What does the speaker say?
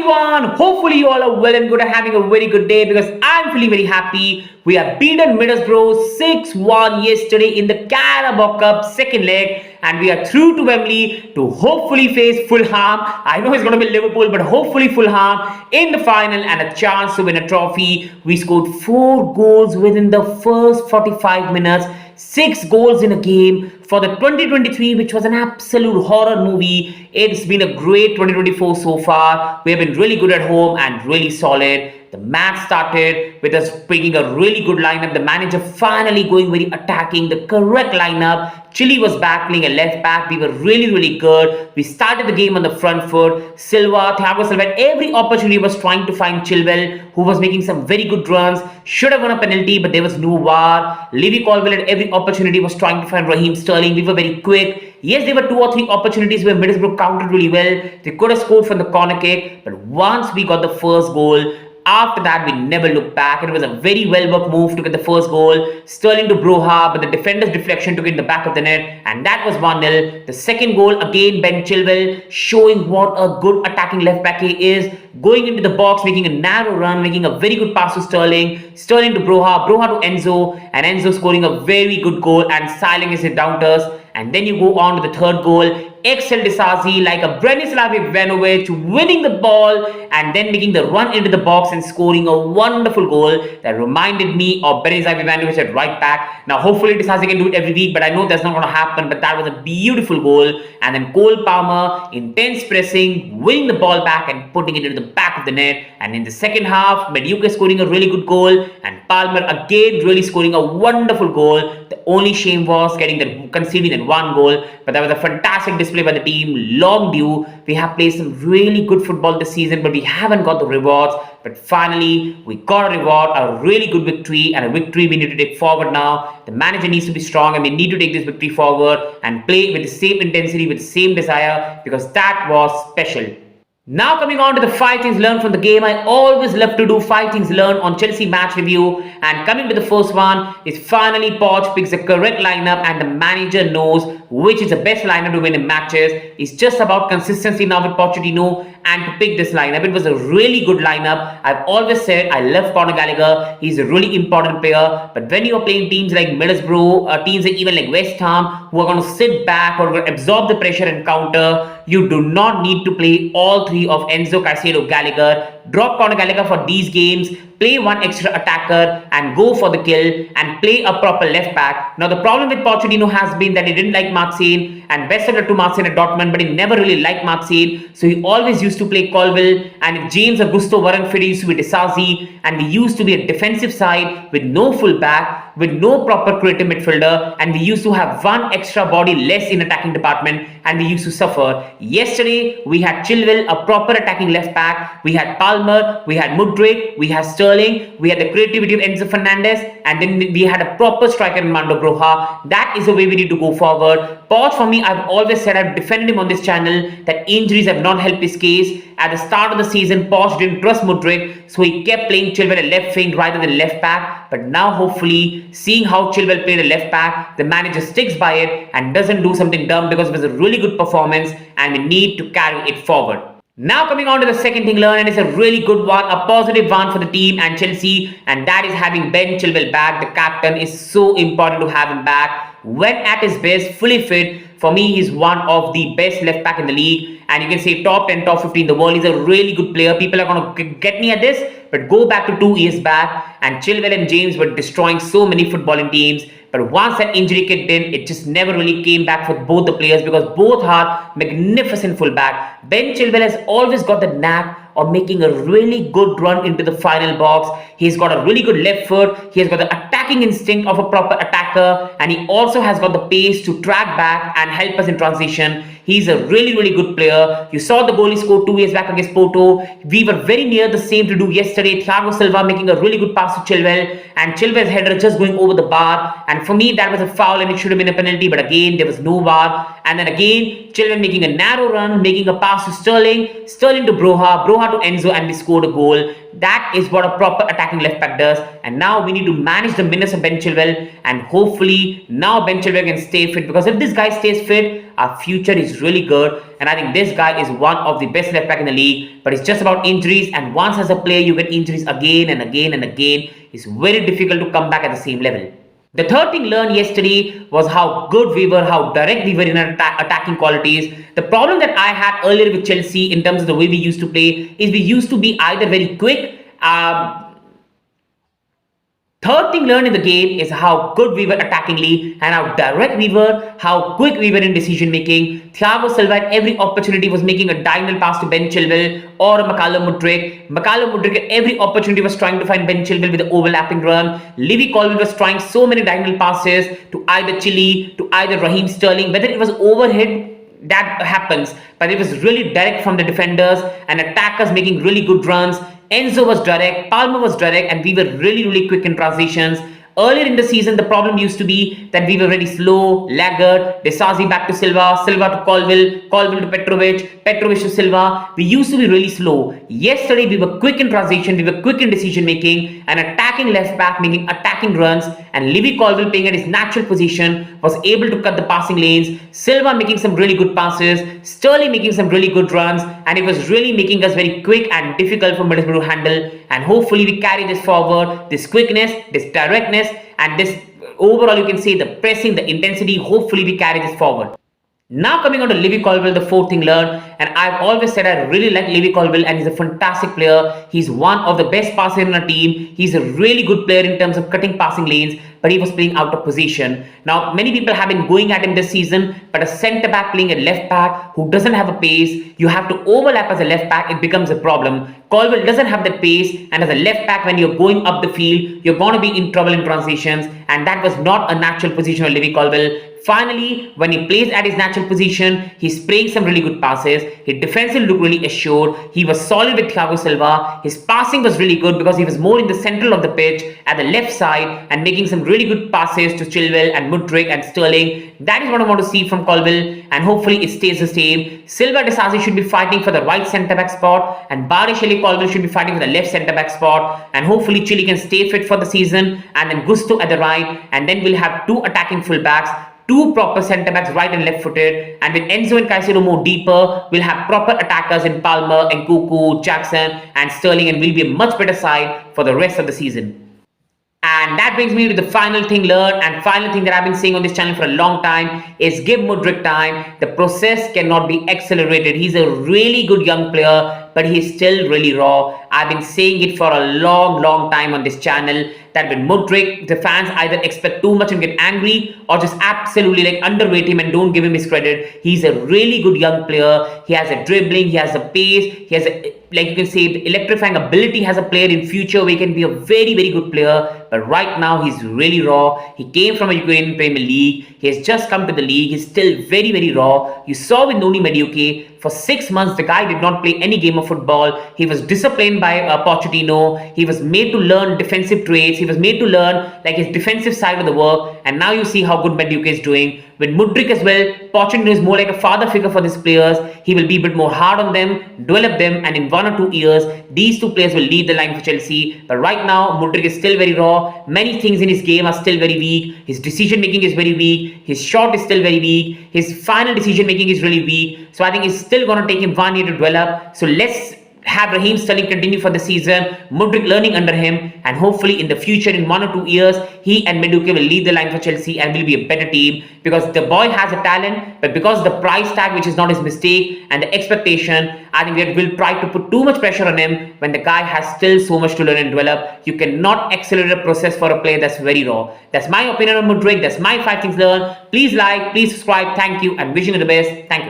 everyone, hopefully you all are well and good and having a very good day because I'm feeling very happy. We have beaten Middlesbrough 6-1 yesterday in the Carabao Cup second leg and we are through to Wembley to hopefully face Fulham. I know it's going to be Liverpool, but hopefully Fulham in the final and a chance to win a trophy. We scored 4 goals within the first 45 minutes. 6 goals in a game for the 2023, which was an absolute horror movie. It's been a great 2024 so far. We have been really good at home and really solid. The match started with us picking a really good lineup. The manager finally going very attacking, the correct lineup. Chile was back playing a left back. We were really good. We started the game on the front foot. Thiago Silva at every opportunity was trying to find Chilwell, who was making some very good runs. Should have won a penalty, but there was no VAR. Levi Colwill at every opportunity was trying to find Raheem Sterling. We were very quick. Yes, there were 2 or 3 opportunities where Middlesbrough countered really well. They could have scored from the corner kick, but once we got the first goal, after that, we never looked back. It was a very well-worked move to get the first goal. Sterling to Broha, but the defender's deflection took it in the back of the net, and that was 1-0. The second goal, again, Ben Chilwell, showing what a good attacking left-back he is. Going into the box, making a narrow run, making a very good pass to Sterling. Sterling to Broha, Broha to Enzo, and Enzo scoring a very good goal and silencing his doubters. And then you go on to the third goal. Excel Disasi like a Branislav Ivanovic winning the ball and then making the run into the box and scoring a wonderful goal that reminded me of Branislav Ivanovic at right back. Now hopefully Disasi can do it every week, but I know that's not going to happen, but that was a beautiful goal. And then Cole Palmer, intense pressing, winning the ball back and putting it into the back of the net. And in the second half, Mudryk scoring a really good goal and Palmer again really scoring a wonderful goal. The only shame was conceding that 1 goal, but that was a fantastic display by the team. Long due. We have played some really good football this season, but we haven't got the rewards. But finally, we got a reward, a really good victory, and a victory we need to take forward now. The manager needs to be strong, and we need to take this victory forward and play with the same intensity, with the same desire, because that was special. Now coming on to the 5 things learned from the game. I always love to do 5 things learned on Chelsea match review, and coming to the first one is finally Poch picks the correct lineup and the manager knows which is the best lineup to win in matches. It's just about consistency now with Pochettino and to pick this lineup. It was a really good lineup. I've always said I love Conor Gallagher. He's a really important player, but when you're playing teams like Middlesbrough, teams like even like West Ham, who are going to sit back or going to absorb the pressure and counter, you do not need to play all 3 of Enzo, Caicedo, Gallagher. Drop Conor Gallagher for these games, play 1 extra attacker and go for the kill and play a proper left back. Now the problem with Pochettino has been that he didn't like Marseille and best of to Marseille at Dortmund, but he never really liked Marseille, so he always used to play Colwill, and if James Augusto weren't fit, he used to be Disasi, and we used to be a defensive side with no full back, with no proper creative midfielder, and we used to have 1 extra body less in attacking department, and we used to suffer. Yesterday we had Chilwell, a proper attacking left back, we had Palmer, we had Mudryk, we had Sterling, we had the creativity of Enzo Fernandez, and then we had a proper striker in Mando Broha. That is the way we need to go forward. Poch, for me, I've always said, I've defended him on this channel, that injuries have not helped his case. At the start of the season, Poch didn't trust Mudryk, so he kept playing Chilwell at left wing rather than left back. But now hopefully, seeing how Chilwell played a left back, the manager sticks by it and doesn't do something dumb, because it was a really good performance and we need to carry it forward. Now coming on to the second thing learned, and it's a really good one, a positive one for the team and Chelsea, and that is having Ben Chilwell back. The captain is so important to have him back. When at his best, fully fit, for me he's one of the best left back in the league, and you can say top 10, top 15 in the world. He's a really good player. People are going to get me at this, but go back to 2 years back and Chilwell and James were destroying so many footballing teams. But once that injury kicked in, it just never really came back for both the players, because both are magnificent fullback. Ben Chilwell has always got the knack of making a really good run into the final box. He's got a really good left foot. He has got the attacking instinct of a proper attacker, and he also has got the pace to track back and help us in transition. He's a really good player. You saw the goal he scored 2 years back against Porto. We were very near the same to do yesterday. Thiago Silva making a really good pass to Chilwell, and Chilwell's header just going over the bar. And for me, that was a foul and it should have been a penalty. But again, there was no VAR. And then again, Chilwell making a narrow run, making a pass to Sterling, Sterling to Broha, Broha to Enzo, and we scored a goal. That is what a proper attacking left back does. And now we need to manage the minutes of Ben Chilwell, and hopefully now Ben Chilwell can stay fit, because if this guy stays fit, our future is really good. And I think this guy is one of the best left back in the league. But it's just about injuries. And once as a player you get injuries again and again and again, it's very difficult to come back at the same level. The third thing learned yesterday was how good we were, how direct we were in our attacking qualities. The problem that I had earlier with Chelsea in terms of the way we used to play is we used to be either very quick. Third thing learned in the game is how good we were attackingly and how direct we were, how quick we were in decision making. Thiago Silva at every opportunity was making a diagonal pass to Ben Chilwell or Mudryk. Mudryk at every opportunity was trying to find Ben Chilwell with the overlapping run. Levi Colwill was trying so many diagonal passes to either Chile, to either Raheem Sterling, whether it was overhead. That happens, but it was really direct from the defenders and attackers making really good runs. Enzo was direct, Palmer was direct, and we were really quick in transitions. Earlier in the season, the problem used to be that we were very slow, laggard. Desasi back to Silva, Silva to Colwill, Colwill to Petrovic to Silva. We used to be really slow. Yesterday, we were quick in transition, we were quick in decision making, and attacking left back, making attacking runs. And Levi Colwill, playing at his natural position, was able to cut the passing lanes. Silva making some really good passes, Sterling making some really good runs, and it was really making us very quick and difficult for Middlesbrough to handle. And hopefully, we carry this forward, this quickness, this directness, and this overall, you can say the pressing, the intensity. Hopefully we carry this forward. Now coming on to Levi Colwill, the fourth thing learned, and I've always said I really like Levi Colwill and he's a fantastic player. He's one of the best passers in our team. He's a really good player in terms of cutting passing lanes, but he was playing out of position. Now many people have been going at him this season, but a centre back playing a left back who doesn't have a pace, you have to overlap as a left back, it becomes a problem. Colwill doesn't have the pace, and as a left back when you're going up the field, you're going to be in trouble in transitions, and that was not a natural position of Levi Colwill. Finally, when he plays at his natural position, he's playing some really good passes. His defensive looked really assured. He was solid with Thiago Silva. His passing was really good because he was more in the central of the pitch at the left side and making some really good passes to Chilwell and Mudryk and Sterling. That is what I want to see from Colwill, and hopefully it stays the same. Silva Desasi should be fighting for the right centre back spot, and Barisheli Colwill should be fighting for the left centre back spot. And hopefully Chile can stay fit for the season, and then Gusto at the right, and then we'll have two attacking fullbacks, two proper centre backs, right and left footed, and with Enzo and Caicedo more deeper, we'll have proper attackers in Palmer and Kuku, Jackson and Sterling, and we'll be a much better side for the rest of the season. And that brings me to the final thing learned and final thing that I've been saying on this channel for a long time is give Mudryk time. The process cannot be accelerated. He's a really good young player, but he's still really raw. I've been saying it for a long time on this channel that with Mudryk, the fans either expect too much and get angry or just absolutely like underrate him and don't give him his credit. He's a really good young player. He has a dribbling, he has a pace, he has a, like you can say, the electrifying ability as a player. In future where he can be a very good player, but right now he's really raw. He came from a Ukrainian Premier League. He has just come to the league. He's still very raw. You saw with Noni Madueke, for 6 months the guy did not play any game of football. He was disciplined by Pochettino. He was made to learn defensive traits. He was made to learn like his defensive side of the work, and now you see how good Madueke is doing. With Mudryk as well, Pochettino is more like a father figure for these players. He will be a bit more hard on them, develop them, and in 1 or 2 years, these two players will lead the line for Chelsea. But right now, Mudryk is still very raw. Many things in his game are still very weak. His decision making is very weak. His shot is still very weak. His final decision making is really weak. So I think it's still going to take him 1 year to develop. So let's have Raheem Sterling continue for the season, Mudryk learning under him, and hopefully in the future, in 1 or 2 years, he and Madueke will lead the line for Chelsea and will be a better team, because the boy has a talent, but because the price tag, which is not his mistake, and the expectation, I think we will try to put too much pressure on him when the guy has still so much to learn and develop. You cannot accelerate a process for a player that's very raw. That's my opinion on Mudryk. That's my 5 things learned. Please like, please subscribe. Thank you, and wishing you the best. Thank you.